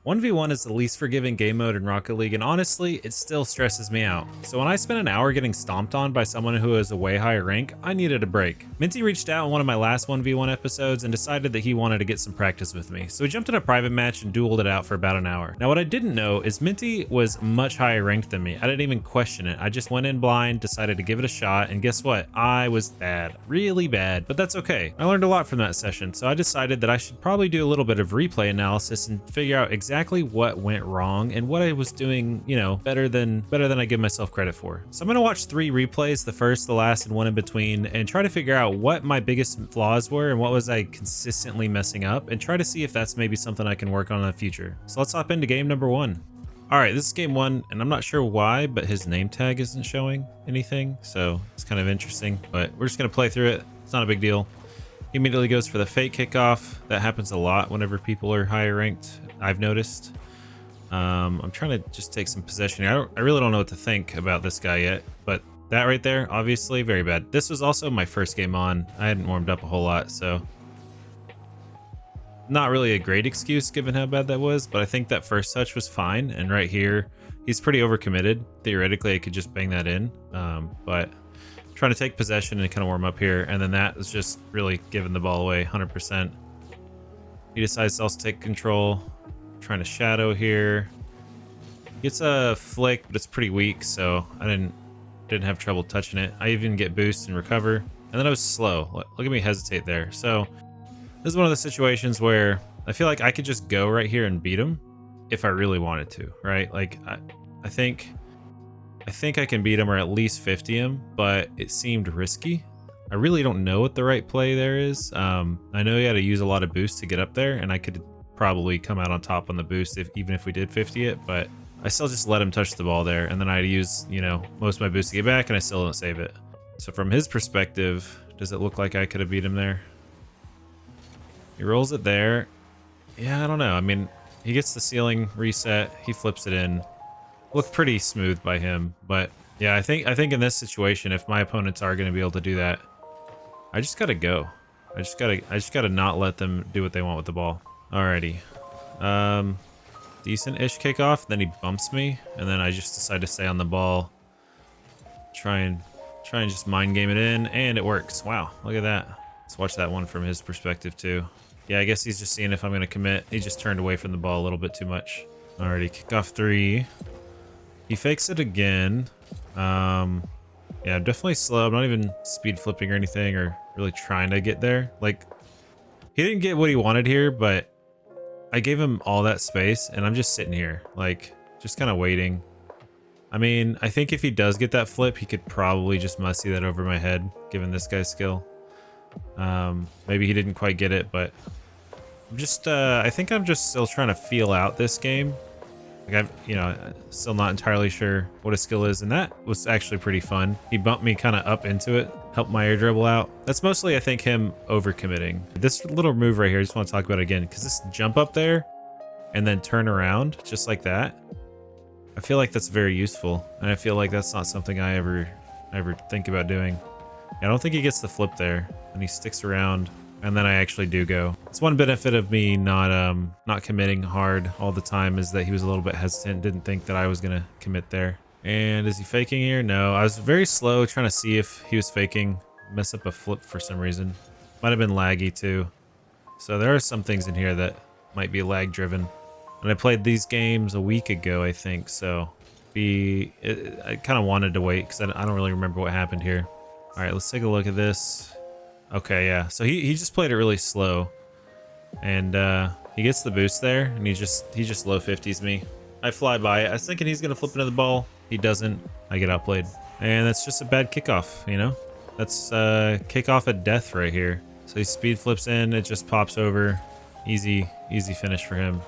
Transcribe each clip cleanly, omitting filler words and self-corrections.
1v1 is the least forgiving game mode in Rocket League, and honestly, it still stresses me out. So when I spent an hour getting stomped on by someone who is a way higher rank, I needed a break. Minty reached out in one of my last 1v1 episodes and decided that he wanted to get some practice with me. So we jumped in a private match and dueled it out for about an hour. Now what I didn't know is Minty was much higher ranked than me. I didn't even question it. I just went in blind, decided to give it a shot, and guess what? I was bad. Really bad, but that's okay. I learned a lot from that session, so I decided that I should probably do a little bit of replay analysis and figure out exactly what went wrong and what I was doing, you know, better than I give myself credit for. So I'm gonna watch 3 replays, the first, the last, and one in between, and try to figure out what my biggest flaws were and what was I consistently messing up, and try to see if that's maybe something I can work on in the future. So let's hop into game number 1. All right, this is game 1, and I'm not sure why, but his name tag isn't showing anything, so it's kind of interesting, but we're just gonna play through it. It's not a big deal. He immediately goes for the fake kickoff. That happens a lot whenever people are higher ranked, I've noticed. I'm trying to just take some possession here. I really don't know what to think about this guy yet, but that right there, obviously, very bad. This was also my first game on. I hadn't warmed up a whole lot, so not really a great excuse given how bad that was, but I think that first touch was fine. And right here, he's pretty overcommitted. Theoretically, I could just bang that in, but trying to take possession and kind of warm up here, and then that is just really giving the ball away 100%. He decides to also take control, trying to shadow here. Gets a flick, but it's pretty weak, so I didn't have trouble touching it. I even get boost and recover, and then I was slow. Look at me hesitate there. So this is one of the situations where I feel like I could just go right here and beat him if I really wanted to, right? Like I think I can beat him or at least 50 him, but it seemed risky. I really don't know what the right play there is. I know you had to use a lot of boost to get up there, and I could probably come out on top on the boost even if we did 50 it, but I still just let him touch the ball there, and then I had to use, you know, most of my boost to get back, and I still don't save it. So from his perspective, does it look like I could have beat him there? He rolls it there. Yeah, I don't know. I mean, he gets the ceiling reset, he flips it in. Looked pretty smooth by him, but yeah, I think in this situation, if my opponents are going to be able to do that, I just gotta go. I just gotta not let them do what they want with the ball. Alrighty, decent-ish kickoff. Then he bumps me, and then I just decide to stay on the ball. Try and just mind game it in, and it works. Wow, look at that. Let's watch that one from his perspective too. Yeah, I guess he's just seeing if I'm gonna commit. He just turned away from the ball a little bit too much. Alrighty, kickoff 3. He fakes it again. Yeah, I'm definitely slow. I'm not even speed flipping or anything, or really trying to get there. Like, he didn't get what he wanted here, but I gave him all that space, and I'm just sitting here, like, just kind of waiting. I mean, I think if he does get that flip, he could probably just mussy that over my head, given this guy's skill. Maybe he didn't quite get it, but I'm just, I think I'm just still trying to feel out this game. Like, still not entirely sure what his skill is, and that was actually pretty fun. He bumped me kind of up into it, helped my air dribble out. That's mostly, I think, him overcommitting. This little move right here, I just want to talk about it again, because this jump up there and then turn around just like that, I feel like that's very useful, and I feel like that's not something I ever think about doing. I don't think he gets the flip there, and he sticks around. And then I actually do go. It's one benefit of me not committing hard all the time, is that he was a little bit hesitant, didn't think that I was gonna commit there. And is he faking here? No, I was very slow trying to see if he was faking. Mess up a flip for some reason. Might have been laggy too. So there are some things in here that might be lag driven. And I played these games a week ago, I think, so I kind of wanted to wait because I don't really remember what happened here. All right, let's take a look at this. Okay, yeah, so he just played it really slow, and he gets the boost there, and he just low 50s me. I fly by it. I was thinking he's gonna flip into the ball. He doesn't. I get outplayed, and that's just a bad kickoff. You know, that's kickoff at death right here. So he speed flips in, it just pops over. Easy finish for him.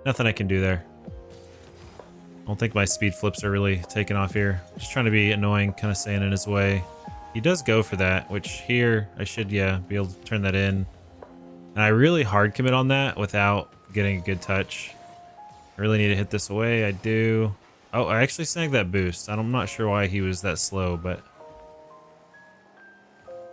Nothing I can do there. I don't think my speed flips are really taking off here. Just trying to be annoying, kind of staying in his way. He does go for that, which here I should, yeah, be able to turn that in. And I really hard commit on that without getting a good touch. I really need to hit this away. I do. Oh, I actually snagged that boost. I'm not sure why he was that slow, but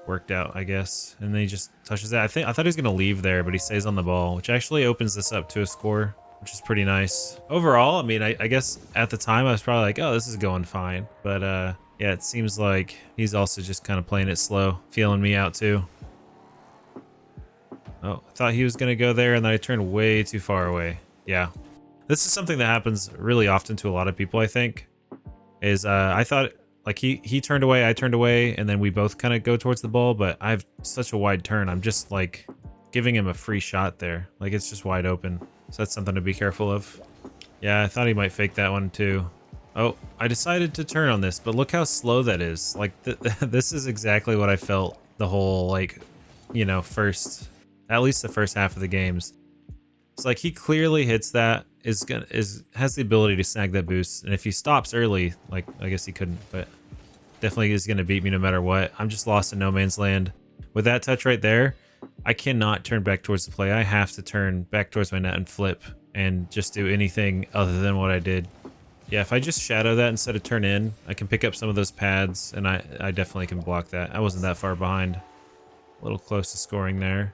worked out, I guess. And then he just touches that. I thought he was going to leave there, but he stays on the ball, which actually opens this up to a score. which is pretty nice. Overall, I mean, I guess at the time I was probably like, oh, this is going fine. But yeah, it seems like he's also just kind of playing it slow, feeling me out too. Oh, I thought he was going to go there and then I turned way too far away. Yeah. This is something that happens really often to a lot of people, I think. Is I thought like he turned away, I turned away, and then we both kind of go towards the ball, but I have such a wide turn. I'm just like giving him a free shot there. Like it's just wide open. So that's something to be careful of. Yeah, I thought he might fake that one too. Oh, I decided to turn on this, but look how slow that is. Like this is exactly what I felt the whole, like, you know, at least the first half of the games. It's like he clearly hits that, has the ability to snag that boost, and if he stops early, like I guess he couldn't, but definitely is going to beat me no matter what. I'm just lost in no man's land. With that touch right there, I cannot turn back towards the play. I have to turn back towards my net and flip and just do anything other than what I did. Yeah, if I just shadow that instead of turn in, I can pick up some of those pads, and I definitely can block that. I wasn't that far behind. A little close to scoring there.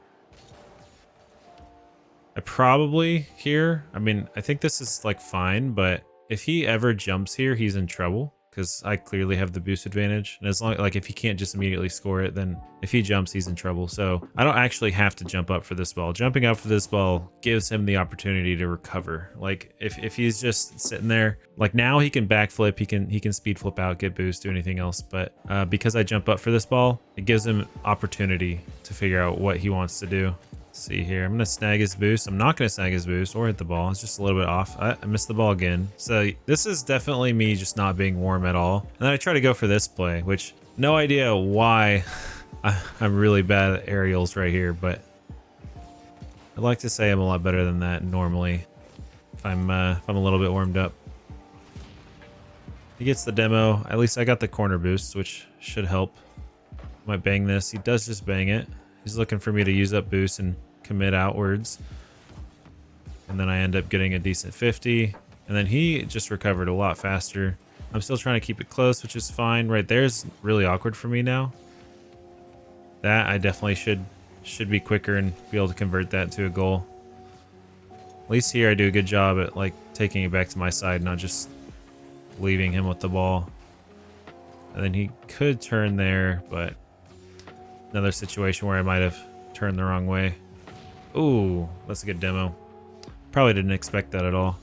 I probably here, I mean, I think this is like fine, but if he ever jumps here, he's in trouble because I clearly have the boost advantage. And as long, like, if he can't just immediately score it, then if he jumps, he's in trouble. So I don't actually have to jump up for this ball. Jumping up for this ball gives him the opportunity to recover. Like if he's just sitting there, like now he can backflip, he can speed flip out, get boost, do anything else. But because I jump up for this ball, it gives him opportunity to figure out what he wants to do. See here, I'm gonna snag his boost. I'm not gonna snag his boost or hit the ball. It's just a little bit off. I missed the ball again. So this is definitely me just not being warm at all. And then I try to go for this play, which no idea why I'm really bad at aerials right here, but I'd like to say I'm a lot better than that normally if I'm a little bit warmed up. He gets the demo. At least I got the corner boost, which should help. Might bang this. He does just bang it. He's looking for me to use up boost and commit outwards. And then I end up getting a decent 50. And then he just recovered a lot faster. I'm still trying to keep it close, which is fine. Right there's really awkward for me now. That I definitely should be quicker and be able to convert that to a goal. At least here I do a good job at like taking it back to my side, not just leaving him with the ball. And then he could turn there, but another situation where I might have turned the wrong way. Ooh, that's a good demo. Probably didn't expect that at all.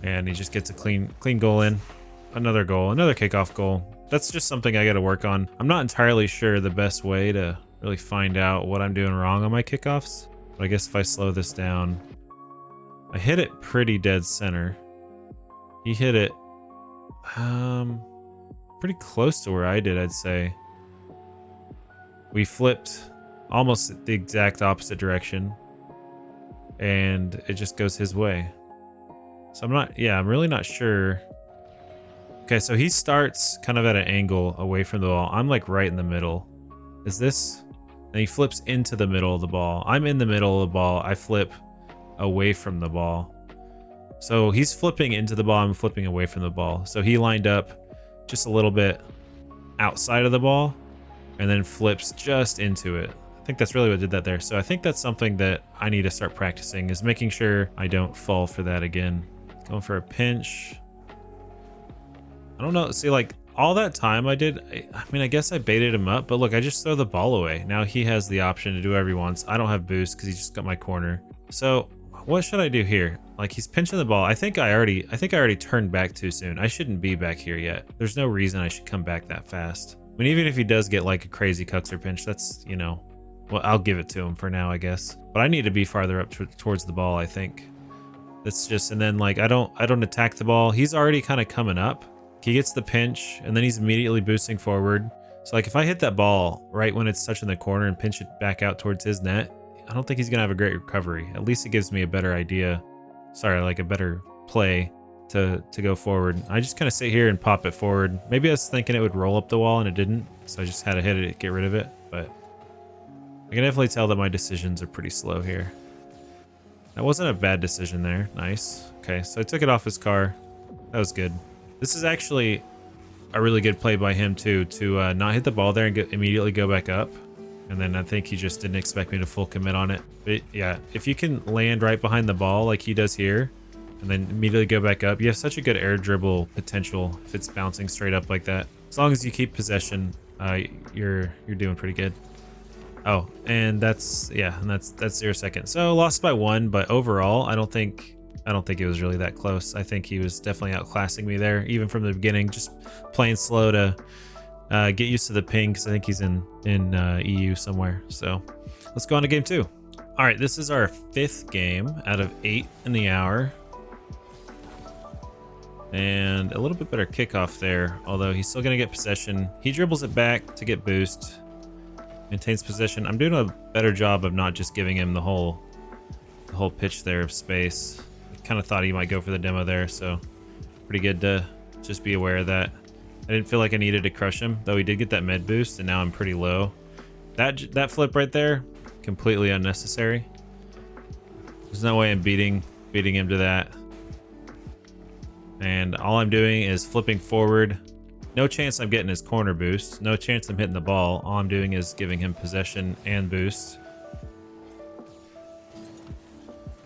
And he just gets a clean goal in. Another goal, another kickoff goal. That's just something I got to work on. I'm not entirely sure the best way to really find out what I'm doing wrong on my kickoffs. But I guess if I slow this down, I hit it pretty dead center. He hit it pretty close to where I did, I'd say. We flipped almost the exact opposite direction, and it just goes his way. So I'm really not sure. Okay, so he starts kind of at an angle away from the ball. I'm like right in the middle. Is this? And he flips into the middle of the ball. I'm in the middle of the ball. I flip away from the ball. So he's flipping into the ball. I'm flipping away from the ball. So he lined up just a little bit outside of the ball and then flips just into it. I think that's really what did that there. So I think that's something that I need to start practicing, is making sure I don't fall for that again. Going for a pinch. I don't know. See, like all that time I did, I mean, I guess I baited him up, but look, I just throw the ball away. Now he has the option to do whatever he wants. I don't have boost because he just got my corner. So what should I do here? Like he's pinching the ball. I think I already turned back too soon. I shouldn't be back here yet. There's no reason I should come back that fast. I mean, even if he does get like a crazy cuxer pinch, that's, you know, well, I'll give it to him for now, I guess. But I need to be farther up towards the ball, I think. That's just, and then like I don't attack the ball. He's already kind of coming up. He gets the pinch and then he's immediately boosting forward. So like if I hit that ball right when it's touching the corner and pinch it back out towards his net, I don't think he's gonna have a great recovery. At least it gives me a better idea. Sorry, like a better play to go forward. I just kind of sit here and pop it forward. Maybe I was thinking it would roll up the wall and it didn't, so I just had to hit it to get rid of it. But I can definitely tell that my decisions are pretty slow here. That wasn't a bad decision there. Nice. Okay, so I took it off his car. That was good. This is actually a really good play by him too, to not hit the ball there and immediately go back up. And then I think he just didn't expect me to full commit on it. But yeah, if you can land right behind the ball like he does here, and then immediately go back up. You have such a good air dribble potential if it's bouncing straight up like that. As long as you keep possession, you're doing pretty good. Oh, and that's 0 seconds. So lost by 1, but overall, I don't think it was really that close. I think he was definitely outclassing me there, even from the beginning. Just playing slow to get used to the ping, because I think he's in EU somewhere. So let's go on to game 2. All right, this is our 5th game out of 8 in the hour. And a little bit better kickoff there, although he's still going to get possession. He dribbles it back to get boost. Maintains possession. I'm doing a better job of not just giving him the whole pitch there of space. I kind of thought he might go for the demo there, so pretty good to just be aware of that. I didn't feel like I needed to crush him, though he did get that med boost, and now I'm pretty low. That flip right there, completely unnecessary. There's no way I'm beating him to that. And all I'm doing is flipping forward. No chance I'm getting his corner boost. No chance I'm hitting the ball. All I'm doing is giving him possession and boost.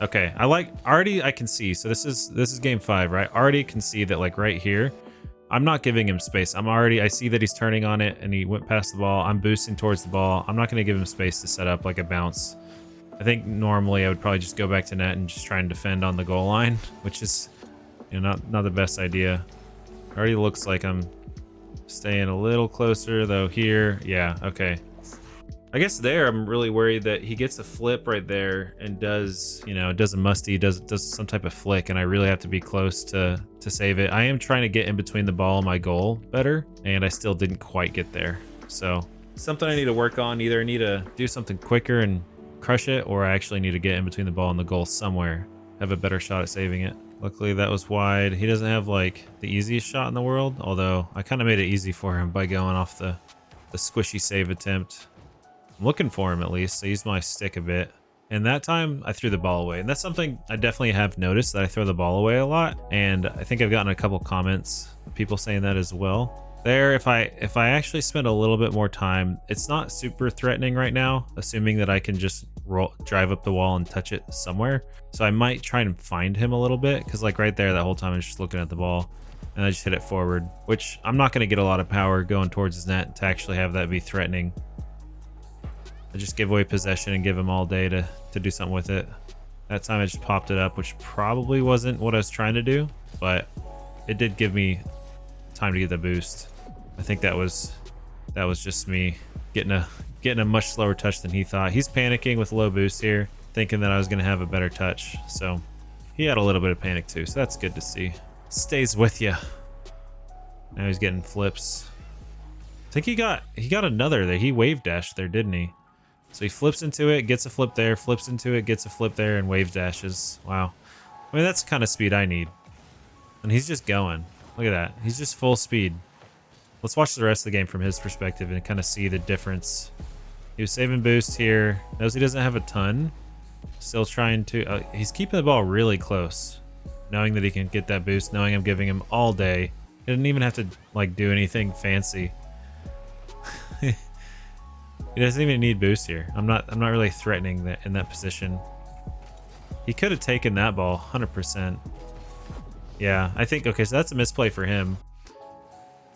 Okay, already I can see. So this is game 5, right? Already can see that, like, right here, I'm not giving him space. I see that he's turning on it and he went past the ball. I'm boosting towards the ball. I'm not going to give him space to set up like a bounce. I think normally I would probably just go back to net and just try and defend on the goal line, which is, you know, not the best idea. Already looks like I'm staying a little closer though here. Yeah, okay. I guess there I'm really worried that he gets a flip right there and does a musty, does some type of flick, and I really have to be close to save it. I am trying to get in between the ball and my goal better, and I still didn't quite get there. So something I need to work on. Either I need to do something quicker and crush it, or I actually need to get in between the ball and the goal somewhere. Have a better shot at saving it. Luckily that was wide. He doesn't have like the easiest shot in the world, although I kind of made it easy for him by going off the squishy save attempt. I'm looking for him at least. I used my stick a bit, and that time I threw the ball away, and that's something I definitely have noticed, that I throw the ball away a lot, and I think I've gotten a couple comments, people saying that as well. There, if I actually spend a little bit more time, it's not super threatening right now, assuming that I can just drive up the wall and touch it somewhere. So I might try and find him a little bit, because like right there, that whole time I was just looking at the ball, and I just hit it forward, which I'm not going to get a lot of power going towards his net to actually have that be threatening. I just give away possession and give him all day to do something with it. That time I just popped it up, which probably wasn't what I was trying to do, but it did give me time to get the boost. I think that was just me getting a much slower touch than he thought. He's panicking with low boost here, thinking that I was going to have a better touch. So he had a little bit of panic too, so that's good to see. Stays with you. Now he's getting flips. I think he got another there. He wave dashed there, didn't he? So he flips into it, gets a flip there, flips into it, gets a flip there, and wave dashes. Wow. I mean, that's the kind of speed I need. And he's just going. Look at that. He's just full speed. Let's watch the rest of the game from his perspective and kind of see the difference. He was saving boost here. Knows he doesn't have a ton. Still trying to... he's keeping the ball really close. Knowing that he can get that boost. Knowing I'm giving him all day. He didn't even have to like do anything fancy. He doesn't even need boost here. I'm not really threatening that in that position. He could have taken that ball 100%. Yeah, I think, okay, so that's a misplay for him.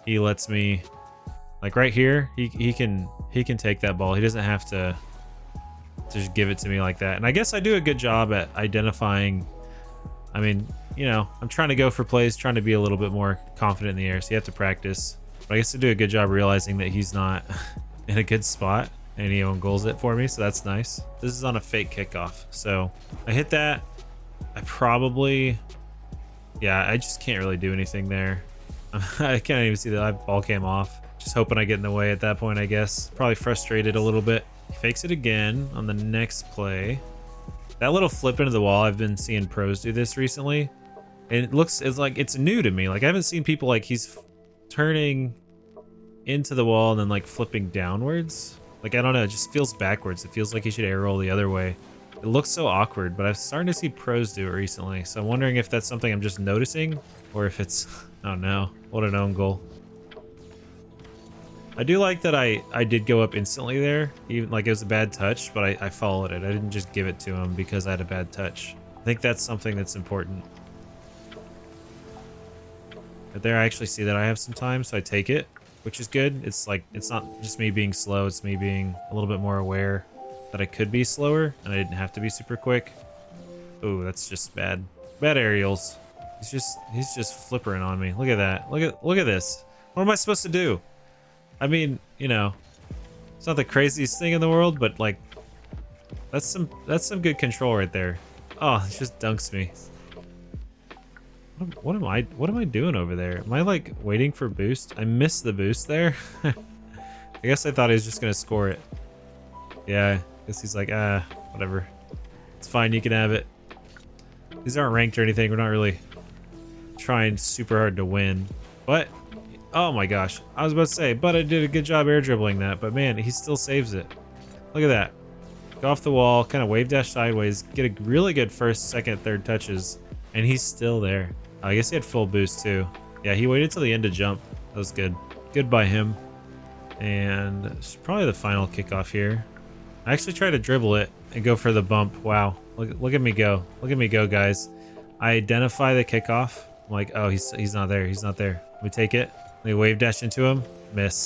He lets me, like right here, he can take that ball. He doesn't have to just give it to me like that. And I guess I do a good job at identifying. I mean, you know, I'm trying to go for plays, trying to be a little bit more confident in the air, so you have to practice. But I guess I do a good job realizing that he's not in a good spot, and he own goals it for me, so that's nice. This is on a fake kickoff, so I hit that. I probably, yeah, I just can't really do anything there. I can't even see that ball came off. Just hoping I get in the way at that point, I guess. Probably frustrated a little bit. He fakes it again on the next play. That little flip into the wall, I've been seeing pros do this recently, and it's like it's new to me. Like I haven't seen people like he's turning into the wall and then like flipping downwards. Like I don't know, it just feels backwards. It feels like he should air roll the other way. It looks so awkward, but I'm starting to see pros do it recently, so I'm wondering if that's something I'm just noticing or if it's, oh no, what an own goal. I do like that I did go up instantly there, even like it was a bad touch, but I followed it. I didn't just give it to him because I had a bad touch. I think that's something that's important. But there I actually see that I have some time, so I take it, which is good. It's like, it's not just me being slow, it's me being a little bit more aware that I could be slower and I didn't have to be super quick. Oh, that's just bad. Bad aerials. He's just flippering on me. Look at that. Look at this. What am I supposed to do? I mean, you know, it's not the craziest thing in the world, but like that's some good control right there. Oh, it just dunks me. What am I doing over there? Am I like waiting for boost? I missed the boost there. I guess I thought he was just gonna score it. Yeah, I guess he's like, whatever. It's fine, you can have it. These aren't ranked or anything. We're not really trying super hard to win. But, oh my gosh. I was about to say, but I did a good job air dribbling that. But man, he still saves it. Look at that. Go off the wall, kind of wave dash sideways, get a really good first, second, third touches. And he's still there. I guess he had full boost too. Yeah, he waited till the end to jump. That was good. Good by him. And it's probably the final kickoff here. I actually tried to dribble it and go for the bump. Wow. Look at me go. Look at me go, guys. I identify the kickoff. I'm like, oh, he's not there. He's not there. We take it. We wave dash into him. Miss.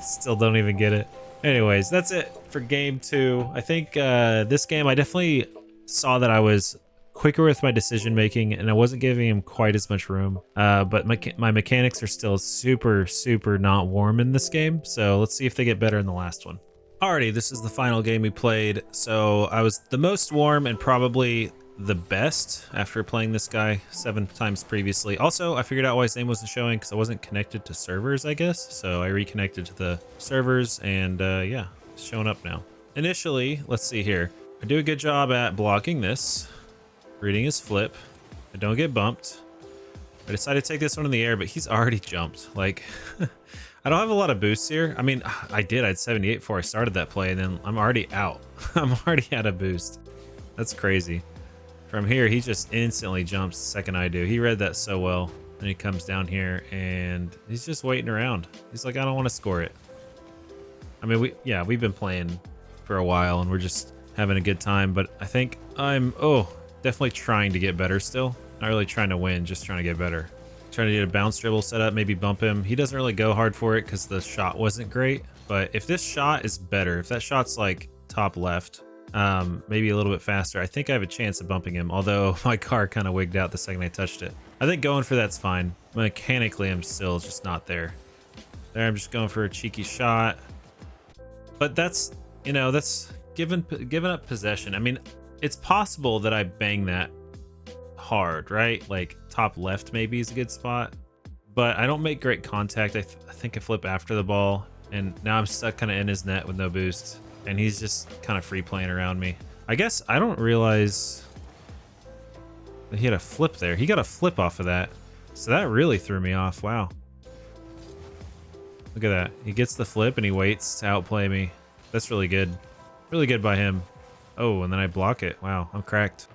Still don't even get it. Anyways, that's it for game 2. I think this game, I definitely saw that I was quicker with my decision making and I wasn't giving him quite as much room. But my mechanics are still super not warm in this game. So let's see if they get better in the last one. Alrighty, this is the final game we played. So I was the most warm and probably the best after playing this guy 7 times previously. Also, I figured out why his name wasn't showing because I wasn't connected to servers, I guess. So I reconnected to the servers and yeah, it's showing up now. Initially, let's see here. I do a good job at blocking this, reading his flip. I don't get bumped. I decided to take this one in the air, but he's already jumped. Like, I don't have a lot of boosts here. I mean, I did. I had 78 before I started that play, and then I'm already out. I'm already out of boost. That's crazy. From here, he just instantly jumps the second I do. He read that so well. And he comes down here, and he's just waiting around. He's like, I don't want to score it. I mean, we've been playing for a while, and we're just having a good time. But I think I'm, definitely trying to get better still. Not really trying to win, just trying to get better. Trying to get a bounce dribble set up, maybe bump him. He doesn't really go hard for it because the shot wasn't great. But if this shot is better, if that shot's like top left, maybe a little bit faster, I think I have a chance of bumping him. Although my car kind of wigged out the second I touched it. I think going for that's fine. Mechanically, I'm still just not there. There, I'm just going for a cheeky shot. But that's, you know, that's giving up possession. I mean, it's possible that I bang that hard, right? Like top left maybe is a good spot, but I don't make great contact. I think I flip after the ball, and now I'm stuck kind of in his net with no boost, and he's just kind of free playing around me. I guess I don't realize that he had a flip there. He got a flip off of that, so that really threw me off. Wow. Look at that. He gets the flip and he waits to outplay me. That's really good. Really good by him. Oh, and then I block it. Wow, I'm cracked.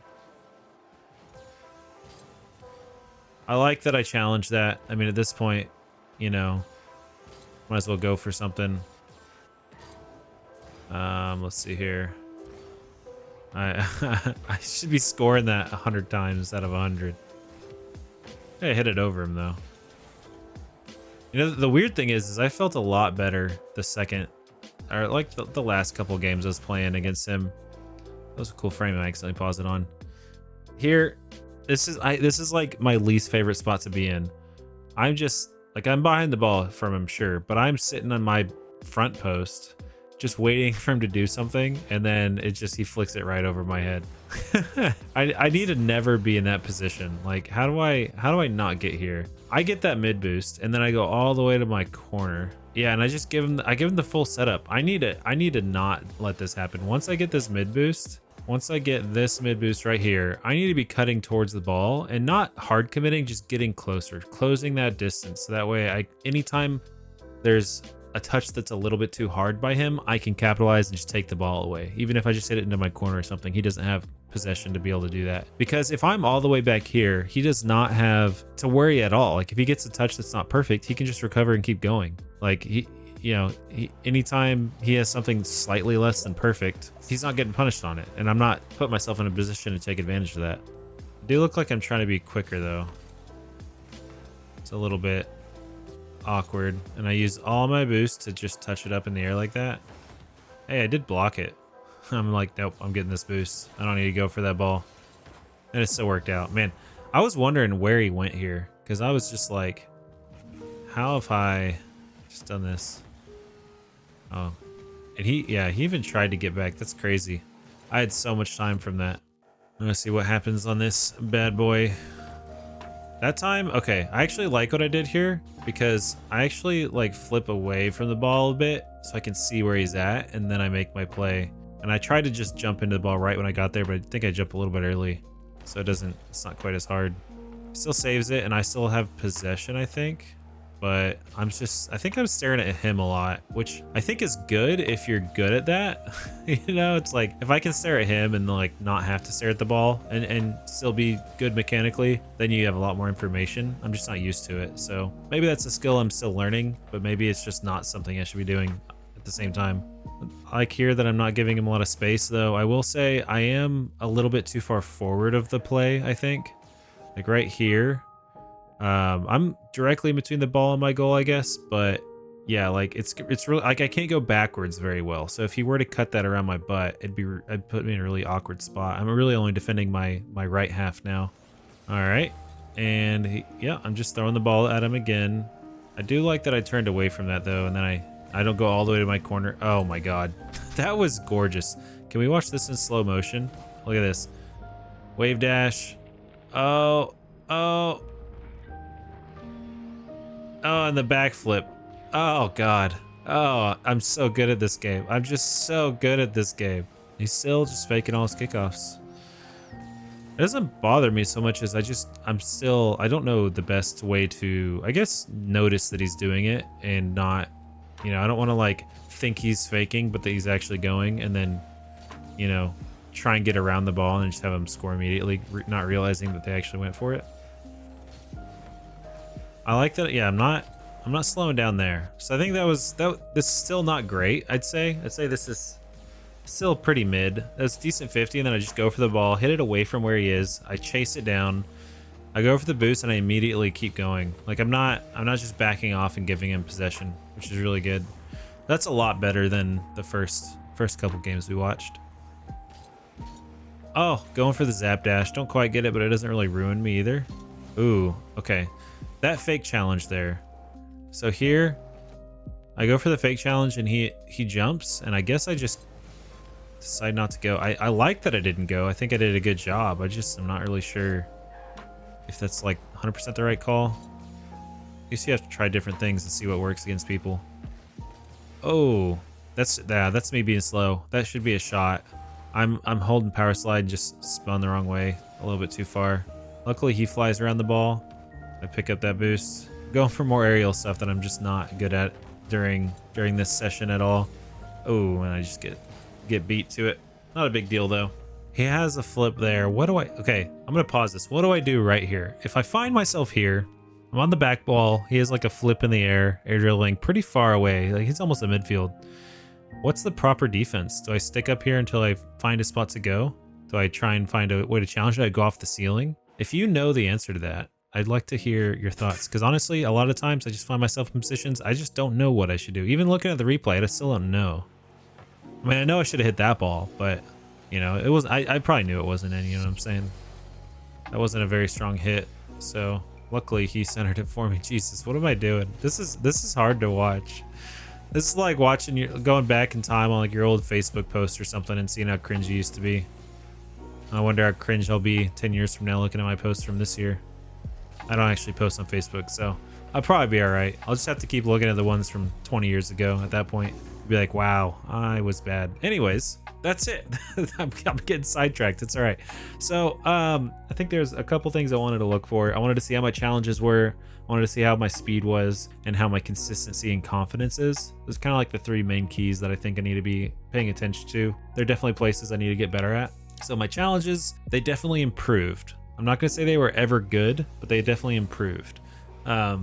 I like that I challenged that. I mean, at this point, you know, might as well go for something. Let's see here. I should be scoring that 100 times out of 100. I hit it over him though. You know, the weird thing is I felt a lot better the second, or like the last couple games I was playing against him. That was a cool frame. I accidentally paused it on. Here, this is like my least favorite spot to be in. I'm just like, I'm behind the ball from him, sure, but I'm sitting on my front post, just waiting for him to do something, and then he flicks it right over my head. I need to never be in that position. Like, how do I not get here? I get that mid boost, and then I go all the way to my corner. Yeah, and I give him the full setup. I need to not let this happen. Once I get this mid boost, once I get this mid boost right here, I need to be cutting towards the ball and not hard committing, just getting closer, closing that distance. So that way anytime there's a touch that's a little bit too hard by him, I can capitalize and just take the ball away. Even if I just hit it into my corner or something, he doesn't have possession to be able to do that. Because if I'm all the way back here, he does not have to worry at all. Like if he gets a touch that's not perfect, he can just recover and keep going. Like anytime he has something slightly less than perfect, he's not getting punished on it. And I'm not putting myself in a position to take advantage of that. I do look like I'm trying to be quicker though. It's a little bit awkward. And I use all my boost to just touch it up in the air like that. Hey, I did block it. I'm like, nope, I'm getting this boost. I don't need to go for that ball. And it still worked out. Man, I was wondering where he went here. Because I was just like, how have I just done this? Oh. And he even tried to get back. That's crazy. I had so much time from that. I'm gonna see what happens on this bad boy. That time, okay, I actually like what I did here because I actually like flip away from the ball a bit so I can see where he's at, and then I make my play. And I tried to just jump into the ball right when I got there, but I think I jumped a little bit early, so it's not quite as hard. Still saves it, and I still have possession, I think. But I think I'm staring at him a lot, which I think is good if you're good at that. You know, it's like if I can stare at him and like not have to stare at the ball and still be good mechanically, then you have a lot more information. I'm just not used to it. So maybe that's a skill I'm still learning, but maybe it's just not something I should be doing at the same time. I like here that I'm not giving him a lot of space, though. I will say I am a little bit too far forward of the play, I think. Like right here. I'm directly between the ball and my goal, I guess, but yeah, like it's really like I can't go backwards very well. So if he were to cut that around my butt, it'd put me in a really awkward spot. I'm really only defending my right half now. All right, and yeah, I'm just throwing the ball at him again. I do like that I turned away from that though, and then I don't go all the way to my corner. Oh my god, that was gorgeous. Can we watch this in slow motion? Look at this, wave dash. Oh. Oh, and the backflip. Oh, God. Oh, I'm so good at this game. I'm just so good at this game. He's still just faking all his kickoffs. It doesn't bother me so much as I don't know the best way to, I guess, notice that he's doing it and not, you know, I don't want to like think he's faking, but that he's actually going and then, you know, try and get around the ball and just have him score immediately, not realizing that they actually went for it. I like that. Yeah, I'm not slowing down there. So I think this is still not great. I'd say this is still pretty mid. That's decent 50, and then I just go for the ball, hit it away from where he is. I chase it down. I go for the boost, and I immediately keep going. Like I'm not just backing off and giving him possession, which is really good. That's a lot better than the first couple games we watched. Oh, going for the zap dash. Don't quite get it, but it doesn't really ruin me either. Ooh, okay. That fake challenge there. So here, I go for the fake challenge and he jumps, and I guess I just decide not to go. I like that I didn't go. I think I did a good job. I'm not really sure if that's like 100% the right call. I guess you have to try different things and see what works against people. Oh, that's me being slow. That should be a shot. I'm holding power slide, just spun the wrong way a little bit too far. Luckily he flies around the ball. I pick up that boost. Going for more aerial stuff that I'm just not good at during this session at all. Oh, and I just get beat to it. Not a big deal though. He has a flip there. Okay, I'm gonna pause this. What do I do right here? If I find myself here, I'm on the back ball. He has like a flip in the air dribbling pretty far away. Like he's almost at midfield. What's the proper defense? Do I stick up here until I find a spot to go? Do I try and find a way to challenge it? Do I go off the ceiling? If you know the answer to that, I'd like to hear your thoughts, because honestly, a lot of times I just find myself in positions I just don't know what I should do. Even looking at the replay, I still don't know. I mean, I know I should have hit that ball, but you know, it was. I probably knew it wasn't any. You know what I'm saying? That wasn't a very strong hit. So luckily he centered it for me. Jesus, what am I doing? This is hard to watch. This is like going back in time on like your old Facebook post or something and seeing how cringe you used to be. I wonder how cringe I'll be 10 years from now looking at my posts from this year. I don't actually post on Facebook, so I'll probably be all right. I'll just have to keep looking at the ones from 20 years ago. At that point, be like, wow, I was bad. Anyways, that's it. I'm getting sidetracked. It's all right. So I think there's a couple things I wanted to look for. I wanted to see how my challenges were. I wanted to see how my speed was and how my consistency and confidence is. There's kind of like the three main keys that I think I need to be paying attention to. They're definitely places I need to get better at. So my challenges, they definitely improved. I'm not gonna say they were ever good, but they definitely improved. I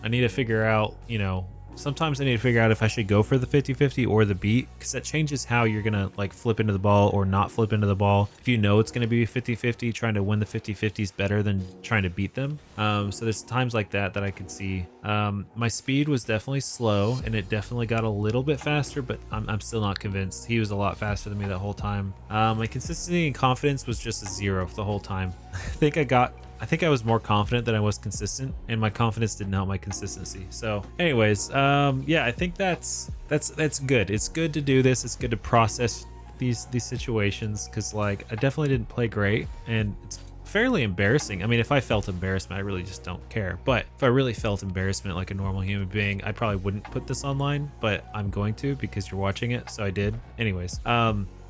need to figure out, you know, sometimes I need to figure out if I should go for the 50-50 or the beat, because that changes how you're gonna like flip into the ball or not flip into the ball. If you know it's gonna be 50-50, trying to win the 50-50 is better than trying to beat them. So there's times like that I could see. My speed was definitely slow, and it definitely got a little bit faster, but I'm still not convinced. He was a lot faster than me that whole time. My consistency and confidence was just a 0 the whole time. I think I was more confident than I was consistent, and my confidence didn't help my consistency. So anyways, yeah, I think that's good. It's good to do this. It's good to process these situations, because like I definitely didn't play great, and it's fairly embarrassing. I mean, if I felt embarrassment, I really just don't care. But if I really felt embarrassment like a normal human being, I probably wouldn't put this online, but I'm going to because you're watching it, so I did. Anyways,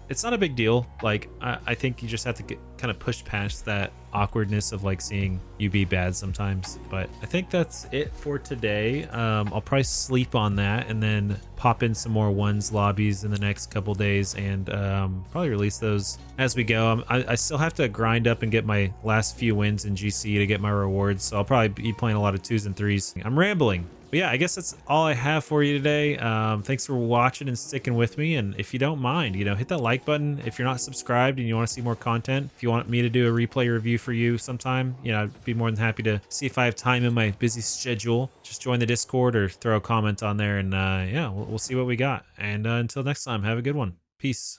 it's not a big deal. Like, I think you just have to kind of push past that awkwardness of like seeing you be bad sometimes. But I think that's it for today. I'll probably sleep on that and then pop in some more ones lobbies in the next couple days, and probably release those as we go. I still have to grind up and get my last few wins in GC to get my rewards, so I'll probably be playing a lot of 2s and 3s. I'm rambling. But yeah, I guess that's all I have for you today. Thanks for watching and sticking with me. And if you don't mind, hit that like button. If you're not subscribed and you want to see more content, if you want me to do a replay review for you sometime, I'd be more than happy to see if I have time in my busy schedule. Just join the Discord or throw a comment on there, and yeah, we'll see what we got. And until next time, have a good one. Peace.